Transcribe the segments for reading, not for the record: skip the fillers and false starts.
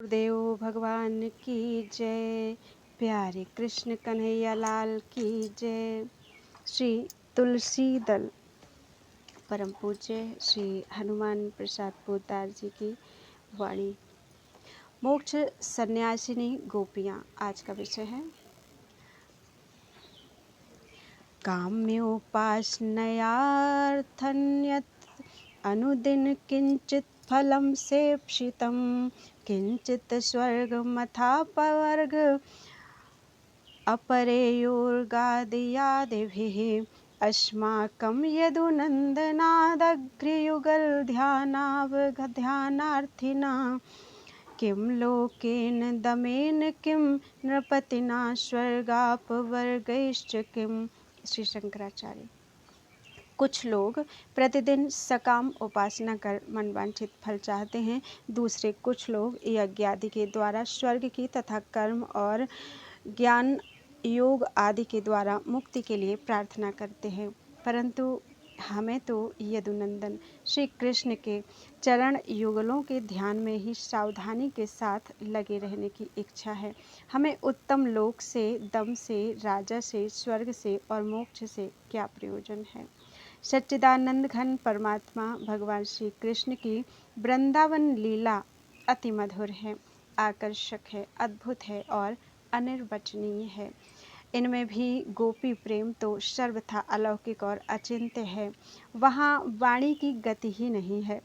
देव भगवान की जय। प्यारे कृष्ण कन्हैया लाल की जय। श्री तुलसी दल परम पूज्य श्री हनुमान प्रसाद पोद्दार जी की वाणी। मोक्ष सन्यासिनी गोपियाँ आज का विषय है। काम्योपासनयार्थन्यत् अनुदिन किंचित फलम सेप्सितं किंचित स्वर्गमथापवर्ग अपरेयोर्गादियादिभिः अस्माकं यदुनन्दनादग्र्युगलध्यानार्थिना किं लोकेन दमेन किं नृपतिना स्वर्गापवर्गैश्च किम। श्री शंकराचार्य। कुछ लोग प्रतिदिन सकाम उपासना कर मनवांछित फल चाहते हैं। दूसरे कुछ लोग यज्ञ आदि के द्वारा स्वर्ग की तथा कर्म और ज्ञान योग आदि के द्वारा मुक्ति के लिए प्रार्थना करते हैं। परंतु हमें तो यदुनंदन श्री कृष्ण के चरण युगलों के ध्यान में ही सावधानी के साथ लगे रहने की इच्छा है। हमें उत्तम लोक से, दम से, राजा से, स्वर्ग से और मोक्ष से क्या प्रयोजन है। सच्चिदानंद घन परमात्मा भगवान श्री कृष्ण की वृंदावन लीला अति मधुर है, आकर्षक है, अद्भुत है और अनिर्वचनीय है। इनमें भी गोपी प्रेम तो सर्वथा अलौकिक और अचिंत्य है। वहाँ वाणी की गति ही नहीं है।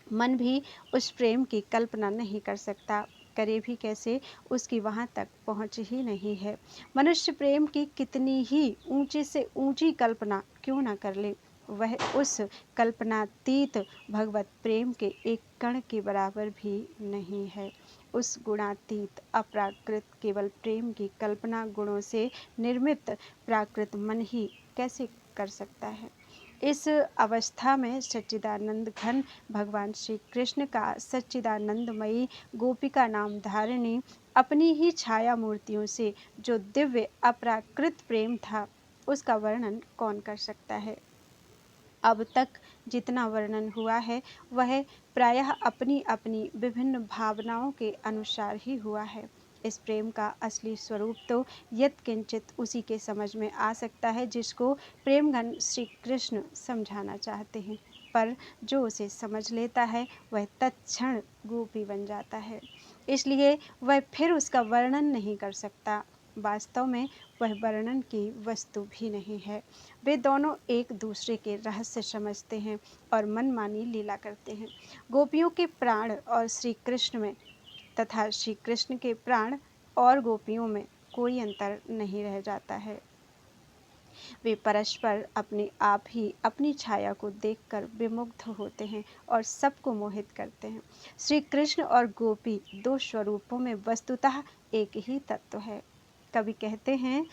मन भी उस प्रेम की कल्पना नहीं कर सकता, करे भी कैसे, उसकी वहाँ तक पहुँच ही नहीं है। मनुष्य प्रेम की कितनी ही ऊंची से ऊंची कल्पना क्यों न कर ले, वह उस कल्पनातीत भगवत प्रेम के एक कण के बराबर भी नहीं है। उस गुणातीत अपराकृत केवल प्रेम की कल्पना गुणों से निर्मित प्राकृत मन ही कैसे कर सकता है। इस अवस्था में सच्चिदानंद घन भगवान श्री कृष्ण का सच्चिदानंदमयी गोपिका नाम धारिणी अपनी ही छाया मूर्तियों से जो दिव्य अपराकृत प्रेम था, उसका वर्णन कौन कर सकता है। अब तक जितना वर्णन हुआ है वह प्रायः अपनी अपनी विभिन्न भावनाओं के अनुसार ही हुआ है। इस प्रेम का असली स्वरूप तो यत्किंचित उसी के समझ में आ सकता है जिसको प्रेमघन श्री कृष्ण समझाना चाहते हैं। पर जो उसे समझ लेता है वह तत्क्षण गोपी बन जाता है, इसलिए वह फिर उसका वर्णन नहीं कर सकता। वास्तव में वह वर्णन की वस्तु भी नहीं है। वे दोनों एक दूसरे के रहस्य समझते हैं और मनमानी लीला करते हैं। गोपियों के प्राण और श्री कृष्ण में तथा श्री कृष्ण के प्राण और गोपियों में कोई अंतर नहीं रह जाता है। वे परस्पर अपने आप ही अपनी छाया को देखकर विमुग्ध होते हैं और सबको मोहित करते हैं। श्री कृष्ण और गोपी दो स्वरूपों में वस्तुतः एक ही तत्व है। कवि कहते हैं,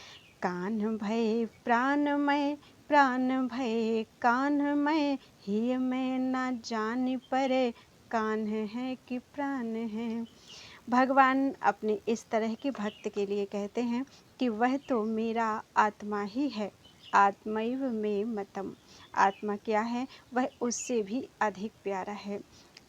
कान्ह भय प्राणमय, प्राण भय कान्हमय, हिय मैं ना जान परे, कान्ह है कि प्राण है। भगवान अपने इस तरह के भक्त के लिए कहते हैं कि वह तो मेरा आत्मा ही है, आत्मैव मे मतम। आत्मा क्या है, वह उससे भी अधिक प्यारा है।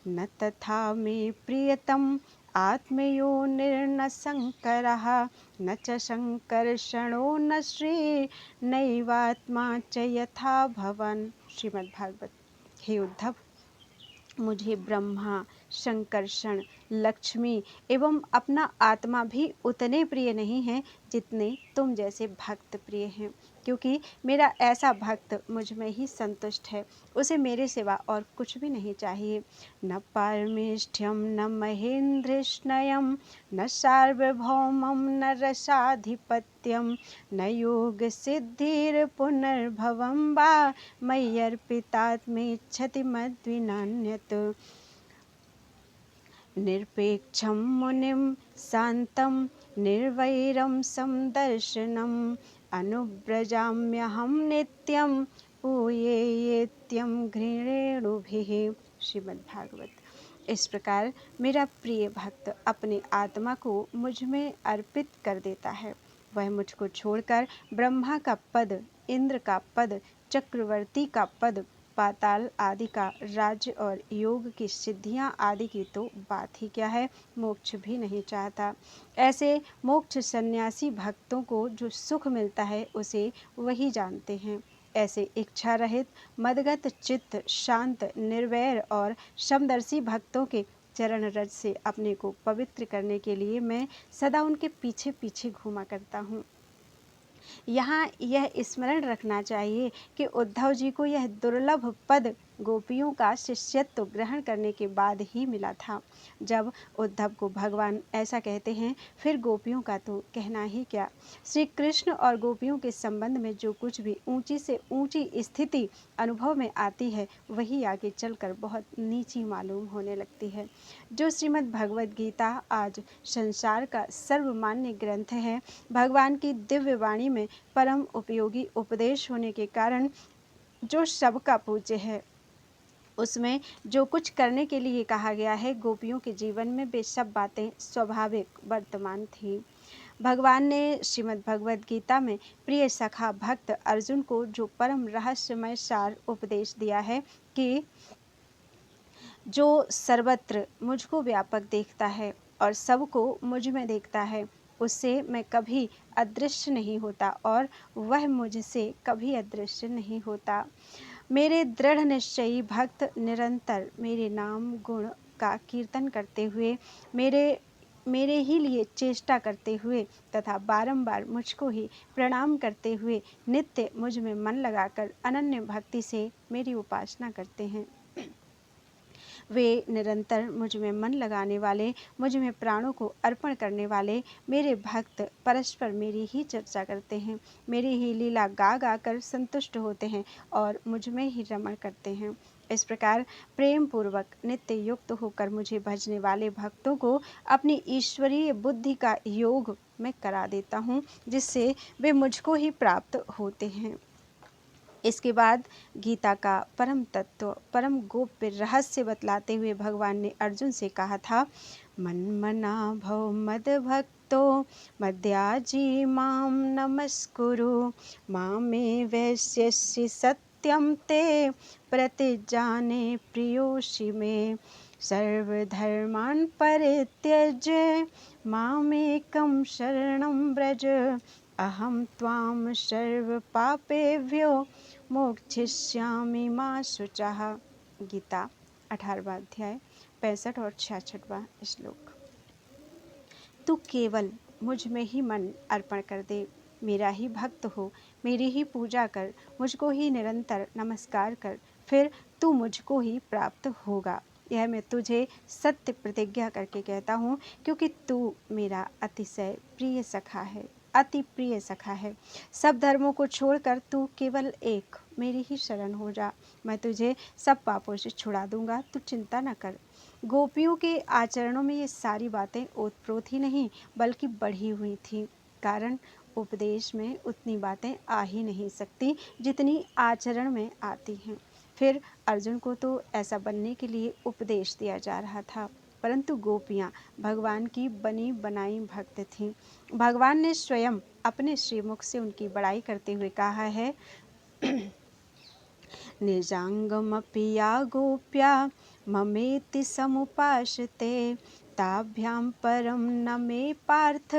न तथा मे प्रियतम आत्मयो निर्न शंकरः, न च शंकर्षणो न श्री नैवात्मा च यथा भवन। श्रीमद्भागवत। हे उद्धव, मुझे ब्रह्मा, शंकरषण, लक्ष्मी एवं अपना आत्मा भी उतने प्रिय नहीं हैं जितने तुम जैसे भक्त प्रिय हैं, क्योंकि मेरा ऐसा भक्त मुझ में ही संतुष्ट है। उसे मेरे सिवा और कुछ भी नहीं चाहिए। न पारमेष्ठ्यम न महेंद्रस्नयम, न सार्वभौमम न रसाधिपत्यम, न योग सिद्धिर पुनर्भवम वा मय्यर्पितात्मेच्छति मद्विनान्यत्। निरपेक्षं मुनिं शान्तं निर्वैरं समदर्शनम्, अनुव्रजाम्यहं नित्यं पूयेयेत्यं घृणेणुभिः। श्रीमद्भागवत। इस प्रकार मेरा प्रिय भक्त अपनी आत्मा को मुझ में अर्पित कर देता है। वह मुझको छोड़कर ब्रह्मा का पद, इंद्र का पद, चक्रवर्ती का पद, पाताल आदि का राज्य और योग की सिद्धियां आदि की तो बात ही क्या है, मोक्ष भी नहीं चाहता। ऐसे मोक्ष सन्यासी भक्तों को जो सुख मिलता है उसे वही जानते हैं। ऐसे इच्छा रहित, मदगत चित्त, शांत, निर्वैर और समदर्शी भक्तों के चरण रज से अपने को पवित्र करने के लिए मैं सदा उनके पीछे पीछे घूमा करता हूँ। यहाँ यह स्मरण रखना चाहिए कि उद्धव जी को यह दुर्लभ पद गोपियों का शिष्यत्व ग्रहण करने के बाद ही मिला था। जब उद्धव को भगवान ऐसा कहते हैं, फिर गोपियों का तो कहना ही क्या। श्री कृष्ण और गोपियों के संबंध में जो कुछ भी ऊंची से ऊंची स्थिति अनुभव में आती है, वही आगे चलकर बहुत नीची मालूम होने लगती है। जो श्रीमद् भगवद गीता आज संसार का सर्वमान्य ग्रंथ है, भगवान की दिव्य वाणी में परम उपयोगी उपदेश होने के कारण जो सबका पूज्य है, उसमें जो कुछ करने के लिए कहा गया है, गोपियों के जीवन में वे सब बातें स्वाभाविक वर्तमान थी। भगवान ने श्रीमद् भगवद गीता में प्रिय सखा भक्त अर्जुन को जो परम रहस्यमय सार उपदेश दिया है कि जो सर्वत्र मुझको व्यापक देखता है और सबको मुझ में देखता है, उससे मैं कभी अदृश्य नहीं होता और वह मुझसे कभी अदृश्य नहीं होता। मेरे दृढ़ निश्चयी भक्त निरंतर मेरे नाम गुण का कीर्तन करते हुए, मेरे ही लिए चेष्टा करते हुए तथा बारंबार मुझको ही प्रणाम करते हुए नित्य मुझ में मन लगाकर अनन्य भक्ति से मेरी उपासना करते हैं। वे निरंतर मुझ में मन लगाने वाले, मुझ में प्राणों को अर्पण करने वाले मेरे भक्त परस्पर मेरी ही चर्चा करते हैं, मेरी ही लीला गा गा कर संतुष्ट होते हैं और मुझ में ही रमण करते हैं। इस प्रकार प्रेम पूर्वक नित्य युक्त होकर मुझे भजने वाले भक्तों को अपनी ईश्वरीय बुद्धि का योग मैं करा देता हूँ, जिससे वे मुझको ही प्राप्त होते हैं। इसके बाद गीता का परम तत्व, परम गोप्य रहस्य बतलाते हुए भगवान ने अर्जुन से कहा था, मन्मना भव मद भक्तो मद्याजी माम नमस्कुरु मामे वैश्यसि सत्यम ते प्रतिजाने प्रियोषि मे सर्वधर्मान् परित्यज्य मामेकं शरणं व्रज अहम त्वां सर्व पापेभ्यो मोक्षयिष्यामि मा शुचः। गीता 18वां अध्याय 65 और 66वां श्लोक। तू केवल मुझ में ही मन अर्पण कर दे, मेरा ही भक्त हो, मेरी ही पूजा कर, मुझको ही निरंतर नमस्कार कर, फिर तू मुझको ही प्राप्त होगा। यह मैं तुझे सत्य प्रतिज्ञा करके कहता हूँ, क्योंकि तू मेरा अतिशय प्रिय सखा है, अति प्रिय सखा है। सब धर्मों को छोड़कर तू केवल एक मेरी ही शरण हो जा, मैं तुझे सब पापों से छुड़ा दूंगा, तू चिंता न कर। गोपियों के आचरणों में ये सारी बातें ओतप्रोत ही नहीं बल्कि बढ़ी हुई थी, कारण उपदेश में उतनी बातें आ ही नहीं सकती जितनी आचरण में आती हैं। फिर अर्जुन को तो ऐसा बनने के लिए उपदेश दिया जा रहा था, परंतु गोपियाँ भगवान की बनी बनाई भक्त थीं। भगवान ने स्वयं अपने श्रीमुख से उनकी बड़ाई करते हुए कहा है, निजांगमपि या गोप्या ममेति समुपासते ताभ्यां परम न मे पार्थ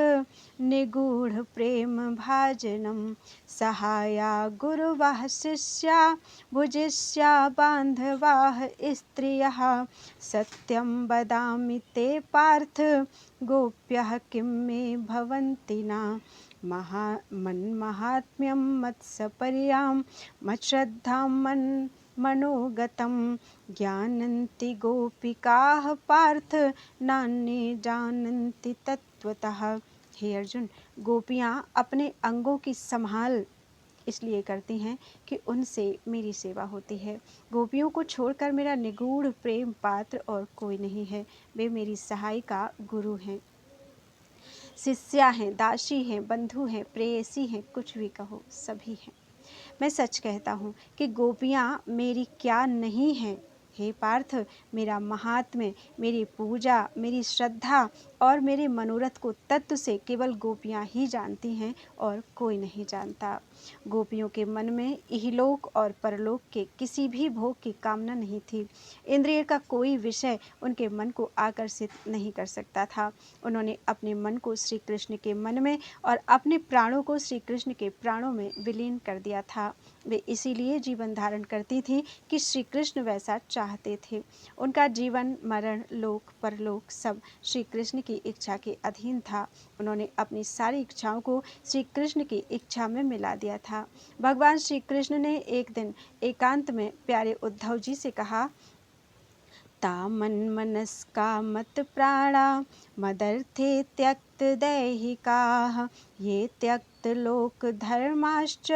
निगूढ़ प्रेम भाजनम सहाया गुरुवाः शिष्या भुजिष्या बांधवाः स्त्रियः सत्यं वदामि ते पार्थ गोप्यः किं मे भवन्ति न मन्माहात्म्यं मत्सपर्यां मच्छ्रद्धां मनोगतं ज्ञानन्ति गोपिकाः पार्थ नान्ये जानन्ति तत्त्वतः। हे अर्जुन, गोपियाँ अपने अंगों की संभाल इसलिए करती हैं कि उनसे मेरी सेवा होती है। गोपियों को छोड़कर मेरा निगूढ़ प्रेम पात्र और कोई नहीं है। वे मेरी सहायिका गुरु हैं, शिष्या हैं, दासी हैं, बंधु हैं, प्रेयसी हैं, कुछ भी कहो सभी हैं। मैं सच कहता हूँ कि गोपियाँ मेरी क्या नहीं हैं। हे पार्थ, मेरा महात्म्य, मेरी पूजा, मेरी श्रद्धा और मेरे मनोरथ को तत्व से केवल गोपियाँ ही जानती हैं और कोई नहीं जानता। गोपियों के मन में इहलोक और परलोक के किसी भी भोग की कामना नहीं थी। इंद्रिय का कोई विषय उनके मन को आकर्षित नहीं कर सकता था। उन्होंने अपने मन को श्री कृष्ण के मन में और अपने प्राणों को श्री कृष्ण के प्राणों में विलीन कर दिया था। वे इसीलिए जीवन धारण करती थी कि श्री कृष्ण वैसा चाहते थे। उनका जीवन, मरण, लोक, परलोक सब श्री कृष्ण की इच्छा के अधीन था। उन्होंने अपनी सारी इच्छाओं को श्री कृष्ण की इच्छा में मिला दिया था। भगवान श्री कृष्ण ने एक दिन एकांत में प्यारे उद्धव जी से कहा, ता मन मनस्का मत प्राणा मदर्थे त्यक्त दैहिकाः ये त्यक्त लोक धर्माश्च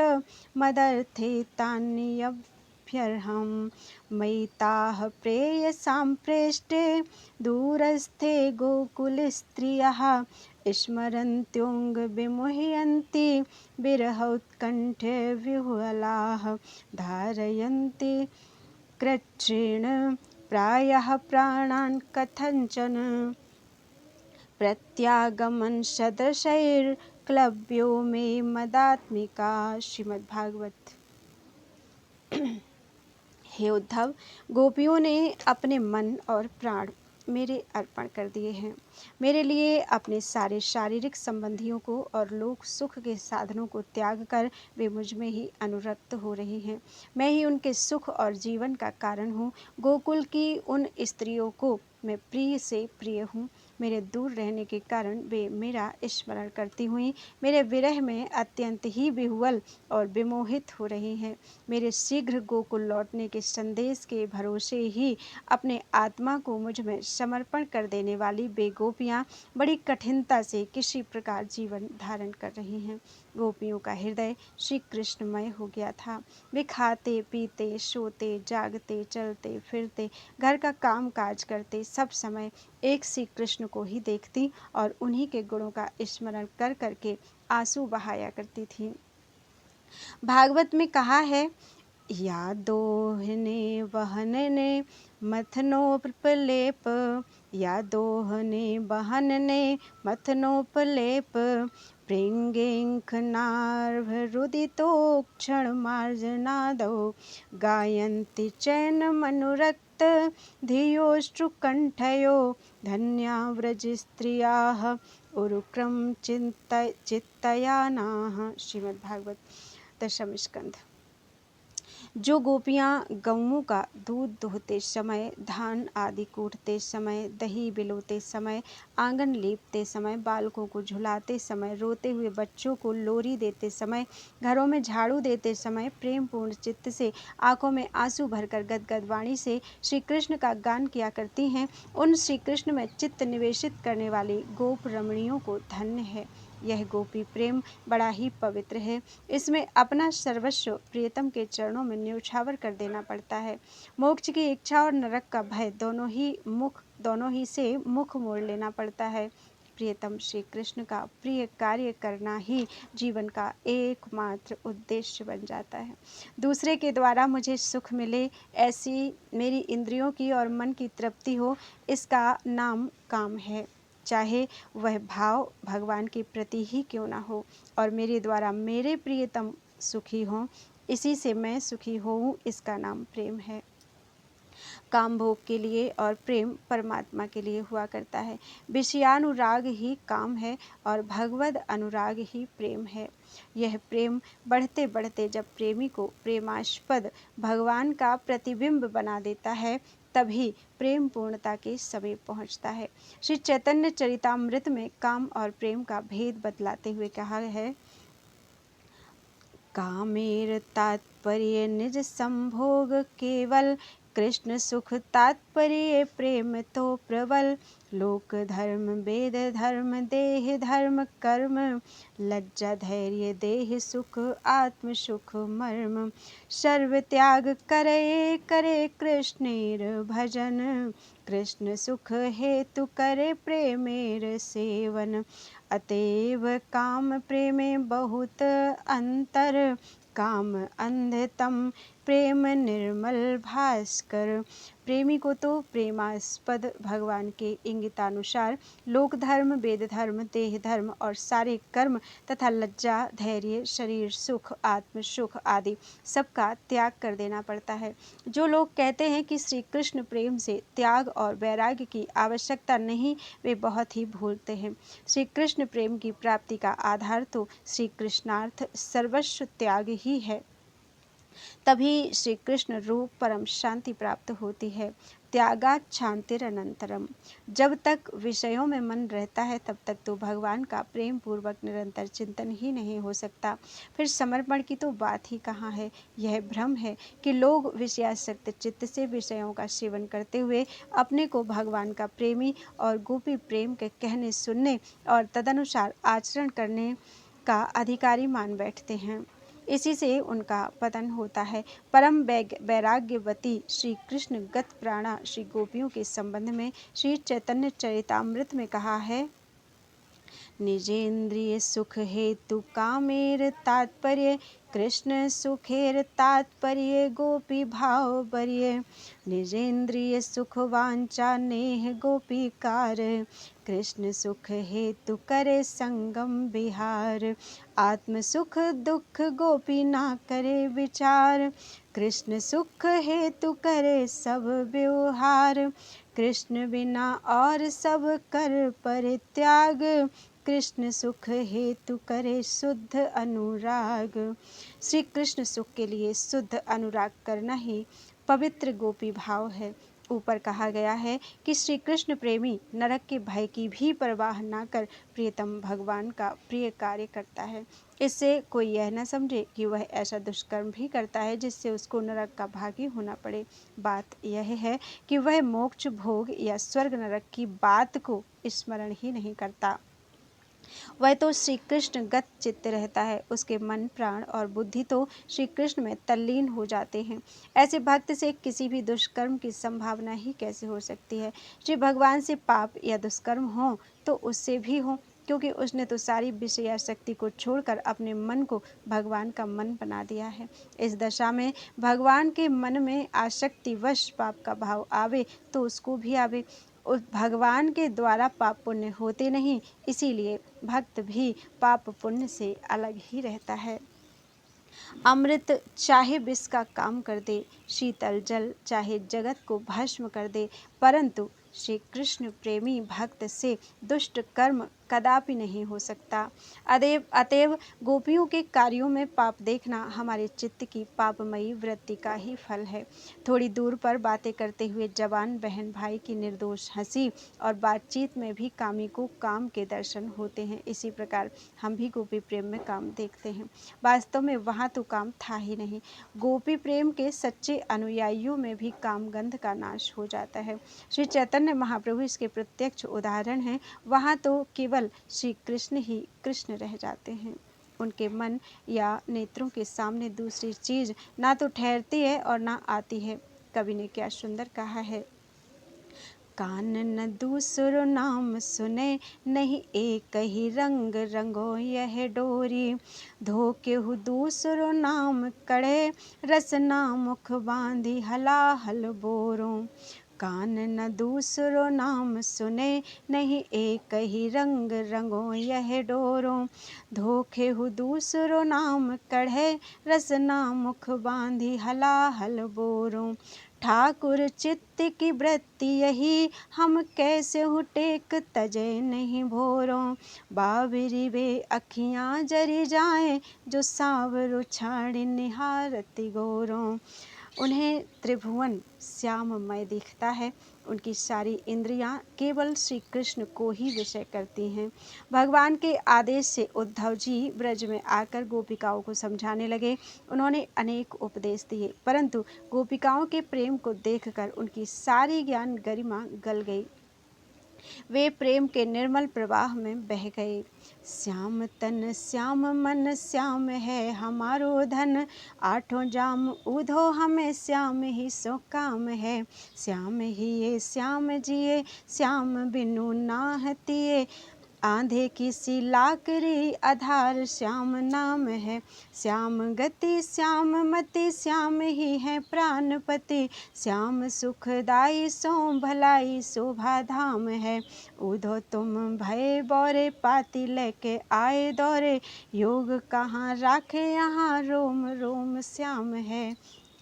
मदर्थे तान्यभ्यर्हं मयि ताः प्रेयसां प्रेष्टे दूरस्थे गोकुलस्त्रियः स्मरन्त्योऽङ्ग विमुह्यन्ति विरहोत्कण्ठे विह्वलाः धारयन्ति कृच्छ्रेण प्रायः प्राणान् कथञ्चन प्रत्यागमन सदृशैर्क्लव्यो मे मदात्मिका। श्रीमद्भागवत। हे उद्धव, गोपियों ने अपने मन और प्राण मेरे अर्पण कर दिए हैं। मेरे लिए अपने सारे शारीरिक संबंधियों को और लोक सुख के साधनों को त्याग कर वे मुझ में ही अनुरक्त हो रही हैं। मैं ही उनके सुख और जीवन का कारण हूँ। गोकुल की उन स्त्रियों को मैं प्रिय से प्रिय हूँ। मेरे दूर रहने के कारण वे मेरा स्मरण करती हुई मेरे विरह में अत्यंत ही विह्वल और विमोहित हो रही हैं। मेरे शीघ्र गोकुल लौटने के संदेश के भरोसे ही अपने आत्मा को मुझ में समर्पण कर देने वाली वे गोपियाँ बड़ी कठिनता से किसी प्रकार जीवन धारण कर रही हैं। गोपियों का हृदय श्री कृष्णमय हो गया था। वे खाते पीते, सोते, जागते, चलते फिरते, घर का काम काज करते, सब समय एक श्री कृष्ण को ही देखती और उन्हीं के गुणों का स्मरण कर करके आंसू बहाया करती थी। भागवत में कहा है, या दोहने वहनने मथनोपलेप, या दोहने वहनने मथनोपलेप, प्रेंगेंखनार्भरुदितो क्षणमार्जनादौ गायन्ति चैनमनुरक्त धियोऽश्रुकण्ठयो धन्या व्रजस्त्रियाः उरुक्रम चित्तयानाः। श्रीमद्भागवत दशम स्कंध। जो गोपियाँ गऊओं का दूध दुहते समय, धान आदि कूटते समय, दही बिलोते समय, आंगन लीपते समय, बालकों को झुलाते समय, रोते हुए बच्चों को लोरी देते समय, घरों में झाड़ू देते समय, प्रेम पूर्ण चित्त से आंखों में आंसू भरकर गदगद वाणी से श्री कृष्ण का गान किया करती हैं, उन श्री कृष्ण में चित्त निवेशित करने वाली गोप रमणियों को धन्य है। यह गोपी प्रेम बड़ा ही पवित्र है। इसमें अपना सर्वस्व प्रियतम के चरणों में न्यौछावर कर देना पड़ता है। मोक्ष की इच्छा और नरक का भय दोनों ही से मुख मोड़ लेना पड़ता है। प्रियतम श्री कृष्ण का प्रिय कार्य करना ही जीवन का एकमात्र उद्देश्य बन जाता है। दूसरे के द्वारा मुझे सुख मिले, ऐसी मेरी इंद्रियों की और मन की तृप्ति हो, इसका नाम काम है। चाहे वह भाव भगवान के प्रति ही क्यों ना हो, और मेरे द्वारा मेरे प्रियतम सुखी हों, इसी से मैं सुखी होऊं, इसका नाम प्रेम है। काम भोग के लिए और प्रेम परमात्मा के लिए हुआ करता है। विषयानुराग ही काम है और भगवद अनुराग ही प्रेम है। यह प्रेम बढ़ते बढ़ते जब प्रेमी को प्रेमास्पद भगवान का प्रतिबिंब बना देता है, तभी प्रेम पूर्णता के समीप पहुंचता है। श्री चैतन्य चरितामृत में काम और प्रेम का भेद बतलाते हुए कहा है, कामेर तात्पर्य निज संभोग केवल, कृष्ण सुख तात्पर्य प्रेम तो प्रबल। लोक धर्म वेद धर्म देह धर्म कर्म, लज्जा धैर्य देह सुख आत्म सुख मर्म। सर्व त्याग करे करे कृष्णेर भजन, कृष्ण सुख हेतु करे प्रेमेर सेवन। अतएव काम प्रेमे बहुत अंतर, काम अंधतम प्रेम निर्मल भास्कर। प्रेमी को तो प्रेमास्पद भगवान के इंगितानुसार लोक धर्म, वेद धर्म, देह धर्म और सारे कर्म तथा लज्जा, धैर्य, शरीर सुख, आत्म सुख आदि सबका त्याग कर देना पड़ता है। जो लोग कहते हैं कि श्री कृष्ण प्रेम से त्याग और वैराग्य की आवश्यकता नहीं, वे बहुत ही भूलते हैं। श्री कृष्ण प्रेम की प्राप्ति का आधार तो श्री कृष्णार्थ सर्वस्व त्याग ही है। तभी श्री कृष्ण रूप परम शांति प्राप्त होती है। त्यागात् शांतिरनंतरम। जब तक विषयों में मन रहता है तब तक तो भगवान का प्रेम पूर्वक निरंतर चिंतन ही नहीं हो सकता। फिर समर्पण की तो बात ही कहाँ है। यह भ्रम है कि लोग विषयासक्त चित्त से विषयों का सेवन करते हुए अपने को भगवान का प्रेमी और गोपी प्रेम के कहने सुनने और तदनुसार आचरण करने का अधिकारी मान बैठते हैं। इसी से उनका पतन होता है। परम वैराग्यवती श्री कृष्ण गत प्राणा श्री गोपियों के संबंध में श्री चैतन्य चरितामृत में कहा है, निजेंद्रिय सुख हेतु कामेर तात्पर्य कृष्ण सुखेर तात्पर्य गोपी भाव बरिये। निजेंद्रिय सुख वांचा नेह गोपी कार कृष्ण सुख हेतु करे संगम विहार। आत्म सुख दुख गोपी ना करे विचार कृष्ण सुख हेतु करे सब व्यवहार। कृष्ण बिना और सब कर परित्याग कृष्ण सुख हेतु करे शुद्ध अनुराग। श्री कृष्ण सुख के लिए शुद्ध अनुराग करना ही पवित्र गोपी भाव है। ऊपर कहा गया है कि श्री कृष्ण प्रेमी नरक के भय की भी परवाह न कर प्रियतम भगवान का प्रिय कार्य करता है। इससे कोई यह न समझे कि वह ऐसा दुष्कर्म भी करता है जिससे उसको नरक का भागी होना पड़े। बात यह है कि वह मोक्ष भोग या स्वर्ग नरक की बात को स्मरण ही नहीं करता। वह तो श्री कृष्ण गत चित्त रहता है। उसके मन, प्राण और बुद्धि तो श्री कृष्ण में तल्लीन हो जाते हैं। ऐसे भक्त से किसी भी दुष्कर्म की संभावना ही कैसे हो सकती है। श्री भगवान से पाप या दुष्कर्म हो तो उससे भी हो, क्योंकि उसने तो सारी विषयासक्ति को छोड़कर अपने मन को भगवान का मन बना दिया है। इस दशा में भगवान के मन में आसक्तिवश पाप का भाव आवे तो उसको भी आवे। उस भगवान के द्वारा पाप पुण्य होते नहीं, इसीलिए भक्त भी पाप पुण्य से अलग ही रहता है। अमृत चाहे विष का काम कर दे, शीतल जल चाहे जगत को भस्म कर दे, परंतु श्री कृष्ण प्रेमी भक्त से दुष्ट कर्म कदापि नहीं हो सकता। अतएव गोपियों के कार्यों में पाप देखना हमारे चित्त की पापमयी वृत्ति का ही फल है। थोड़ी दूर पर बातें करते हुए जवान बहन भाई की निर्दोष हंसी और बातचीत में भी कामी को काम के दर्शन होते हैं। इसी प्रकार हम भी गोपी प्रेम में काम देखते हैं। वास्तव में वहाँ तो काम था ही नहीं। गोपी प्रेम के सच्चे अनुयायियों में भी कामगंध का नाश हो जाता है। श्री चैतन्य महाप्रभु इसके प्रत्यक्ष उदाहरण हैं। वहाँ तो केवल श्री कृष्ण ही कृष्ण रह जाते हैं। उनके मन या नेत्रों के सामने दूसरी चीज ना तो ठहरती है और ना आती है। कवि ने क्या सुंदर कहा है, कान न दूसरो नाम सुने नहीं एक ही रंग रंगो यह डोरी। धोकेहु दूसरो नाम कड़े रसना मुख बांधी हलाहल बोरो। कान न दूसरो नाम सुने नहीं एक ही रंग रंगो यह डोरो। धोखेहु दूसरो नाम कढ़े रसना मुख बांधी हलाहल बोरो। ठाकुर चित्त की वृत्ति यही हम कैसे हूँ टेक तजे नहीं भोरो। बाबरी वे अखियाँ जरी जाएं जो सांवरो छाड़ी निहारती गोरो। उन्हें त्रिभुवन श्याममय दिखता है। उनकी सारी इंद्रियां केवल श्री कृष्ण को ही विषय करती हैं। भगवान के आदेश से उद्धव जी ब्रज में आकर गोपिकाओं को समझाने लगे। उन्होंने अनेक उपदेश दिए, परंतु गोपिकाओं के प्रेम को देखकर उनकी सारी ज्ञान गरिमा गल गई। वे प्रेम के निर्मल प्रवाह में बह गए। श्याम तन श्याम मन श्याम है हमारो धन। आठों जाम उधो हमें श्याम ही सो काम है। श्याम ही ये श्याम जिए श्याम बिनु नाहतिए। आंधे की सी लाकड़ी आधार श्याम नाम है। श्याम गति श्याम मति श्याम ही है प्राणपति। श्याम सुखदाई सो भलाई शोभा धाम है। उधो तुम भय बौरे पाती लेके आए दौरे। योग कहाँ राखे यहाँ रोम रोम श्याम है।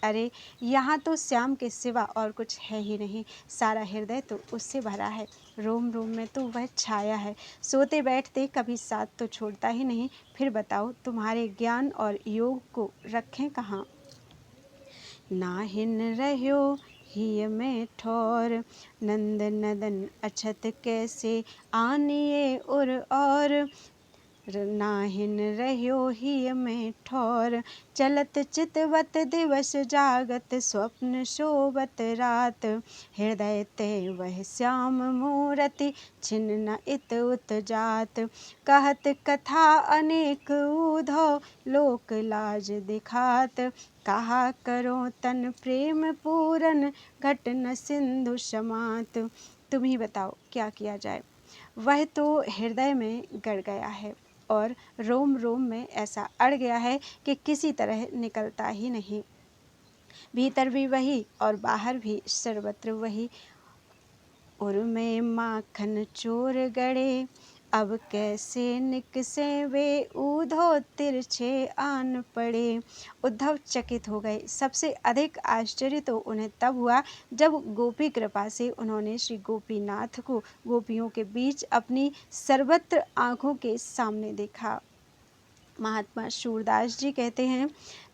अरे यहाँ तो श्याम के सिवा और कुछ है ही नहीं। सारा हृदय तो उससे भरा है। रोम रोम में तो वह छाया है। सोते बैठते कभी साथ तो छोड़ता ही नहीं। फिर बताओ तुम्हारे ज्ञान और योग को रखें कहाँ। नाहिन रह्यो हिय में ठौर। नंद नदन अछत कैसे आनिए उर और। नाहिन रह्यो हिय में ठौर। चलत चितवत दिवस जागत स्वप्न शोभत रात। हृदय ते वह श्याम मूरति छिन न इत उत जात। कहत कथा अनेक ऊधो लोक लाज दिखात। कहा करो तन प्रेम पूरन घट न सिंधु समात। तुम ही बताओ क्या किया जाए। वह तो हृदय में गड़ गया है और रोम रोम में ऐसा अड़ गया है कि किसी तरह निकलता ही नहीं। भीतर भी वही और बाहर भी सर्वत्र वही। उर में माखन चोर गड़े अब कैसे निकसे वे। ऊधो तिरछे आन पड़े। उद्धव चकित हो गए। सबसे अधिक आश्चर्य तो उन्हें तब हुआ जब गोपी कृपा से उन्होंने श्री गोपीनाथ को गोपियों के बीच अपनी सर्वत्र आँखों के सामने देखा। महात्मा सूरदास जी कहते हैं,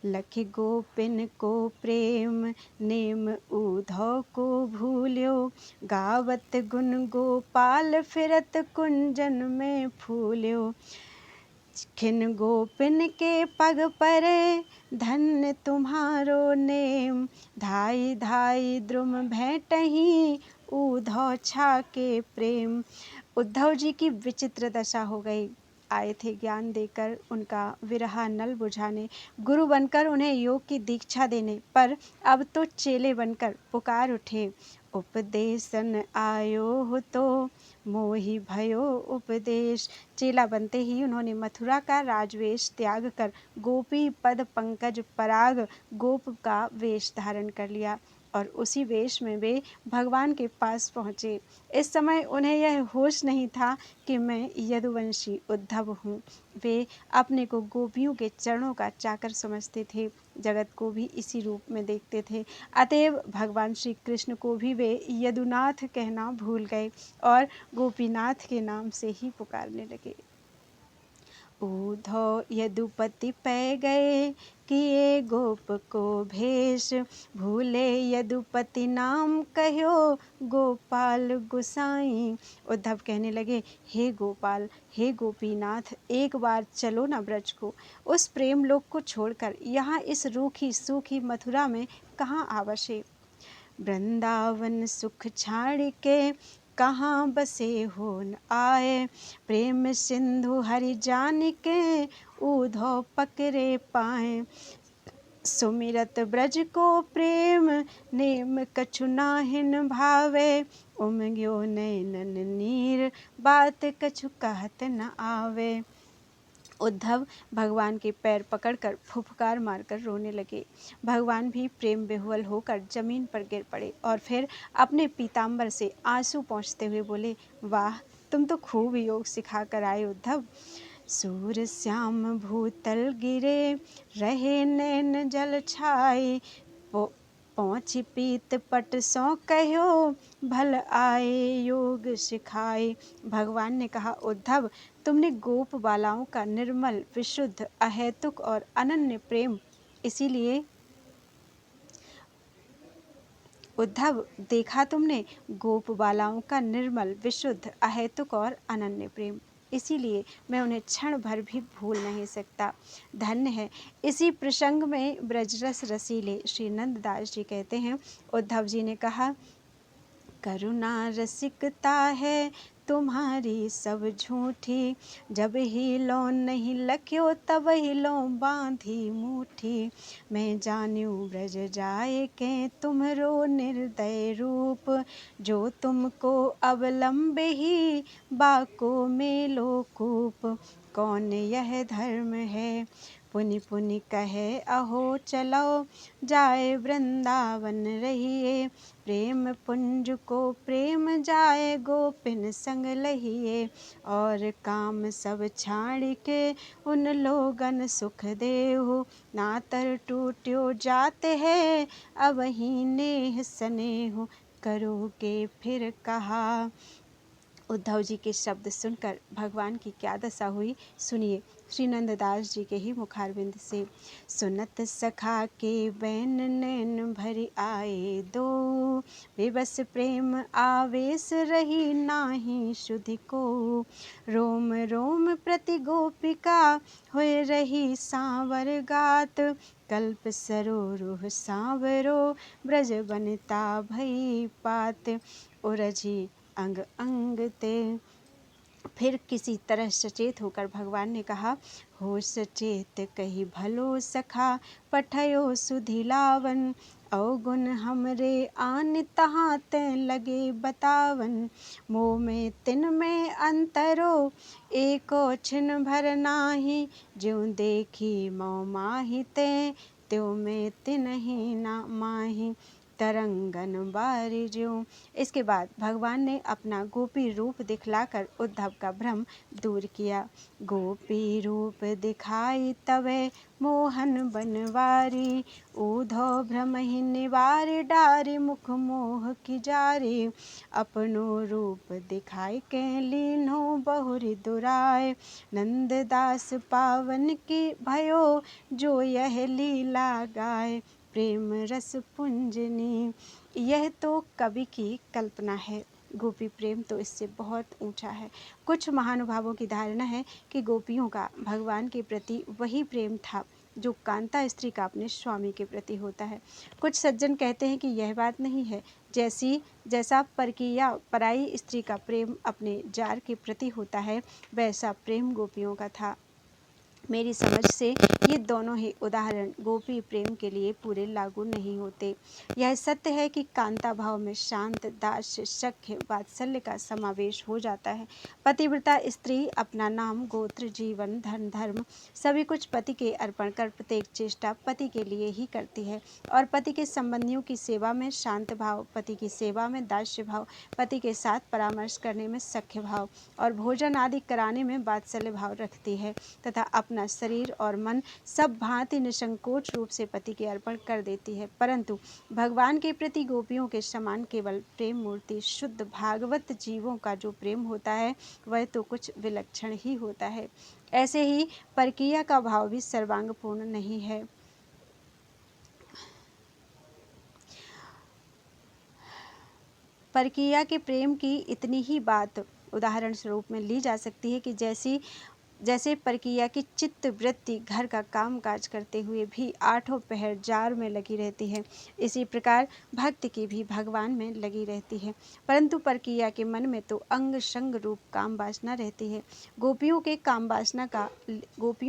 लखि गोपिन को प्रेम नेम ऊधव को भूल्यो। गावत गुण गोपाल फिरत कुंजन में फूल्यो। खिन गोपिन के पग परे धन्य तुम्हारो नेम। धाई धाई द्रुम भेंटही ऊधव छाके प्रेम। उद्धव जी की विचित्र दशा हो गई। आए थे ज्ञान देकर उनका विरहा नल बुझाने, गुरु बनकर उन्हें योग की दीक्षा देने, पर अब तो चेले बनकर पुकार उठे। उपदेशन आयो हो तो मोहि भयो उपदेश। चेला बनते ही उन्होंने मथुरा का राजवेश त्याग कर गोपी पद पंकज पराग गोप का वेश धारण कर लिया और उसी वेश में वे भगवान के पास पहुँचे। इस समय उन्हें यह होश नहीं था कि मैं यदुवंशी उद्धव हूँ। वे अपने को गोपियों के चरणों का चाकर समझते थे, जगत को भी इसी रूप में देखते थे। अतएव भगवान श्री कृष्ण को भी वे यदुनाथ कहना भूल गए और गोपीनाथ के नाम से ही पुकारने लगे। ऊधव यदुपति पै गए किए गोप को भेष। भूले यदुपति नाम कहो गोपाल गुसाई। उद्धव कहने लगे, हे गोपाल, हे गोपीनाथ, एक बार चलो न ब्रज को। उस प्रेम लोक को छोड़कर यहाँ इस रूखी सूखी मथुरा में कहाँ आवशे। वृंदावन सुख छाड़ के कहाँ बसे हो न आए। प्रेम सिंधु हरि जान के ऊधव पकड़े पाए। सुमिरत ब्रज को प्रेम नेम कछु नाहिन भावे। उमग्यो नैनन नीर बात कछु कहत न आवे। उद्धव भगवान के पैर पकड़कर फुफकार मारकर रोने लगे। भगवान भी प्रेम विह्वल होकर जमीन पर गिर पड़े और फिर अपने पीताम्बर से आंसू पोंछते हुए बोले, वाह, तुम तो खूब योग सिखा कर आए उद्धव। सूर श्याम भूतल गिरे रहे नैन जल छाए। पहुँच पीत पट सौ कहो भल आए योग सिखाए। भगवान ने कहा, उद्धव, तुमने गोप बालाओं का निर्मल विशुद्ध अहेतुक और अनन्य प्रेम इसीलिए उद्धव देखा तुमने गोप बालाओं का निर्मल विशुद्ध अहेतुक और अनन्य प्रेम, इसीलिए मैं उन्हें क्षण भर भी भूल नहीं सकता। धन्य है। इसी प्रसंग में ब्रजरस रसीले श्री नंददास जी कहते हैं, उद्धव जी ने कहा, करुणा रसिकता है तुम्हारी सब झूठी। जब ही लो नहीं लख्यो तब ही लो बांधी मूठी। मैं जान्यू ब्रज जाए के तुम्हरो निर्दय रूप। जो तुमको अवलंबे ही बाको मेलो कूप। कौन यह धर्म है पुनि पुनि कहे अहो चलो। जाए वृंदावन रहिए प्रेम पुंज को प्रेम जाए गोपिन संग लहिए। और काम सब छाड़ के उन लोगन सुख देहु। नातर टूट्यो जाते है अब ही नेह स्नेहु। करोगे फिर कहा। उद्धव जी के शब्द सुनकर भगवान की क्या दशा हुई, सुनिए श्री नंददास जी के ही मुखारविंद से। सुनत सखा के बैन नैन भरि आए दो। विवश प्रेम आवेश रही नाही शुद्धि को। रोम रोम प्रति गोपिका होय रही सांवर गात। कल्प सरोरुह सांवरो ब्रज बनिता भई पात। उरझी अंग अंग ते। फिर किसी तरह सचेत होकर भगवान ने कहा, हो सचेत कही भलो सखा पठयो सुधिलावन। अवगुण हमरे आन तहाँ ते लगे बतावन। मोह में तिन में अंतरो एको छिन भर नाही। ज्यों देखी मोह माहि ते त्यों में तिनहि ना माहि। तरंगन बारि ज्यों। इसके बाद भगवान ने अपना गोपी रूप दिखलाकर उद्धव का भ्रम दूर किया। गोपी रूप दिखाई तवे मोहन बनवारी। ऊधो भ्रम ही निवारि डारि मुख मोह की जारी। अपनो रूप दिखाई के लीन्हो बहुरी दुराय। नंददास पावन की भयो जो यह लीला गाय। प्रेम रस पुंजनी। यह तो कवि की कल्पना है, गोपी प्रेम तो इससे बहुत ऊंचा है। कुछ महानुभावों की धारणा है कि गोपियों का भगवान के प्रति वही प्रेम था जो कांता स्त्री का अपने स्वामी के प्रति होता है। कुछ सज्जन कहते हैं कि यह बात नहीं है। जैसा परकीया पराई स्त्री का प्रेम अपने जार के प्रति होता है, वैसा प्रेम गोपियों का था। मेरी समझ से ये दोनों ही उदाहरण गोपी प्रेम के लिए पूरे लागू नहीं होते। यह सत्य है कि कांता भाव में शांत दास्य सख्य वात्सल्य का समावेश हो जाता है। पतिव्रता स्त्री अपना नाम गोत्र जीवन धन धर्म सभी कुछ पति के अर्पण कर प्रत्येक चेष्टा पति के लिए ही करती है। और पति के संबंधियों की सेवा में शांत भाव, पति की सेवा में दास्य भाव, पति के साथ परामर्श करने में सख्य भाव और भोजन आदि कराने में वात्सल्य भाव रखती है तथा अपना शरीर और मन सब भांति निसंकोच रूप से पति के अर्पण कर देती है। परंतु भगवान के प्रति गोपियों के समान केवल प्रेम मूर्ति शुद्ध भागवत जीवों का जो प्रेम होता है वह तो कुछ विलक्षण ही होता है। ऐसे ही परकीया का भाव भी सर्वांगपूर्ण नहीं है। परकीया के प्रेम की इतनी ही बात उदाहरण स्वरूप में ली जा सकती है कि जैसे परकीया की चित्त वृत्ति घर का काम काज करते हुए भी आठों पहर जार में लगी रहती है, इसी प्रकार भक्त की भी भगवान में लगी रहती है। परंतु परकीया के मन में तो अंग संग रूप काम वासना रहती है। गोपियों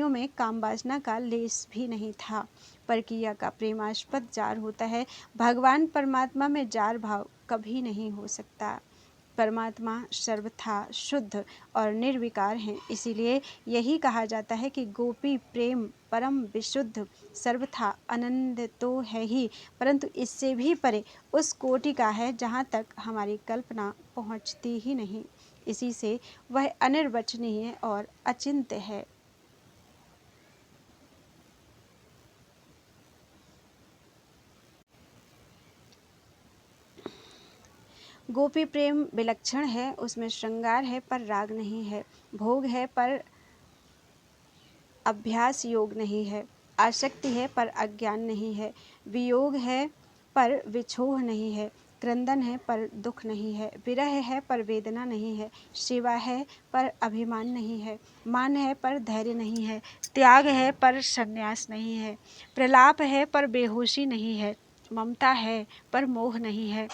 में काम वासना का लेस भी नहीं था। परकीया का प्रेमास्पद जार होता है। भगवान परमात्मा में जार भाव कभी नहीं हो सकता। परमात्मा सर्वथा शुद्ध और निर्विकार हैं। इसीलिए यही कहा जाता है कि गोपी प्रेम परम विशुद्ध सर्वथा आनंद तो है ही, परंतु इससे भी परे उस कोटि का है जहाँ तक हमारी कल्पना पहुँचती ही नहीं। इसी से वह अनिर्वचनीय और अचिंत्य है। गोपी प्रेम विलक्षण है, उसमें श्रृंगार है पर राग नहीं है, भोग है पर अभ्यास योग नहीं है, आसक्ति है पर अज्ञान नहीं है, वियोग है पर विछोह नहीं है, क्रंदन है पर दुख नहीं है, विरह है पर वेदना नहीं है, सेवा है पर अभिमान नहीं है, मान है पर धैर्य नहीं है, त्याग है पर संन्यास नहीं है, प्रलाप है पर बेहोशी नहीं है, ममता है पर मोह नहीं है,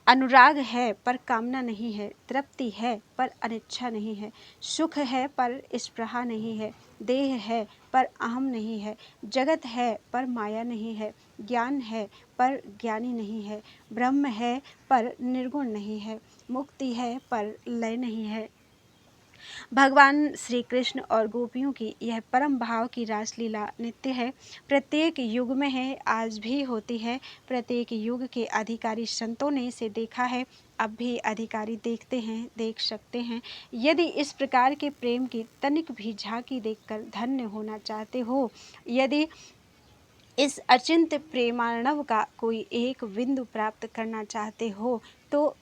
अनुराग है पर कामना नहीं है, तृप्ति है पर अनिच्छा नहीं है, सुख है पर स्पृहा नहीं है, देह है पर अहम नहीं है, जगत है पर माया नहीं है, ज्ञान है पर ज्ञानी नहीं है, ब्रह्म है पर निर्गुण नहीं है, मुक्ति है पर लय नहीं है। भगवान श्री कृष्ण और गोपियों की यह परम भाव की रासलीला नित्य है, प्रत्येक युग में है, आज भी होती है। प्रत्येक युग के अधिकारी संतों ने इसे देखा है, अब भी अधिकारी देखते हैं, देख सकते हैं। यदि इस प्रकार के प्रेम की तनिक भी झांकी देखकर धन्य होना चाहते हो, यदि इस अचिंत्य प्रेमार्णव का कोई एक बिंदु प्राप्त करना चाहते हो, तो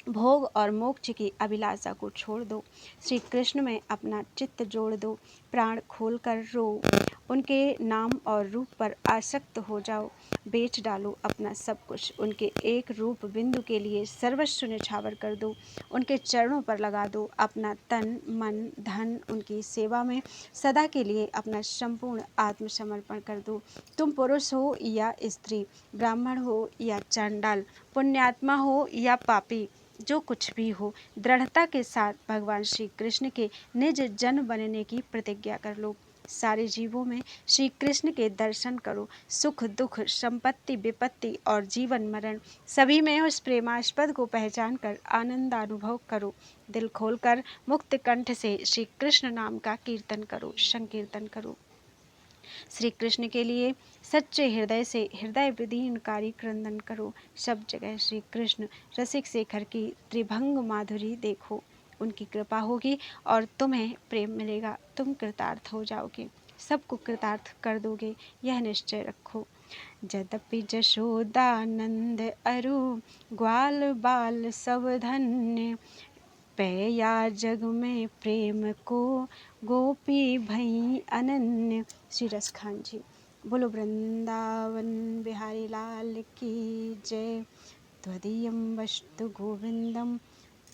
भोग और मोक्ष की अभिलाषा को छोड़ दो, श्री कृष्ण में अपना चित्त जोड़ दो, प्राण खोलकर रो, उनके नाम और रूप पर आसक्त हो जाओ, बेच डालो अपना सब कुछ, उनके एक रूप बिंदु के लिए सर्वस्व निछावर कर दो, उनके चरणों पर लगा दो अपना तन मन धन, उनकी सेवा में सदा के लिए अपना संपूर्ण आत्मसमर्पण कर दो। तुम पुरुष हो या स्त्री, ब्राह्मण हो या चांडाल, पुण्यात्मा हो या पापी, जो कुछ भी हो, दृढ़ता के साथ भगवान श्री कृष्ण के निज जन बनने की प्रतिज्ञा कर लो। सारे जीवों में श्री कृष्ण के दर्शन करो, सुख दुख संपत्ति विपत्ति और जीवन मरण सभी में उस प्रेमास्पद को पहचान कर आनंद अनुभव करो। दिल खोलकर मुक्त कंठ से श्री कृष्ण नाम का कीर्तन करो, संकीर्तन करो। श्री कृष्ण के लिए सच्चे हृदय से हृदय विदीनकारी क्रंदन करो। सब जगह श्री कृष्ण रसिक शेखर की त्रिभंग माधुरी देखो, उनकी कृपा होगी और तुम्हें प्रेम मिलेगा, तुम कृतार्थ हो जाओगे, सबको कृतार्थ कर दोगे, यह निश्चय रखो। यद्यपि जशोदानंद अरु ग्वाल बाल सब धन्य, पैया जग में प्रेम को गोपी भई अनन्य। श्री रसखान जी। बोलो वृंदावन बिहारी लाल की जय। त्वदीयं वस्तु गोविंदम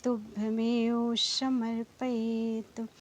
तुभ्यमेव समर्पयेत्।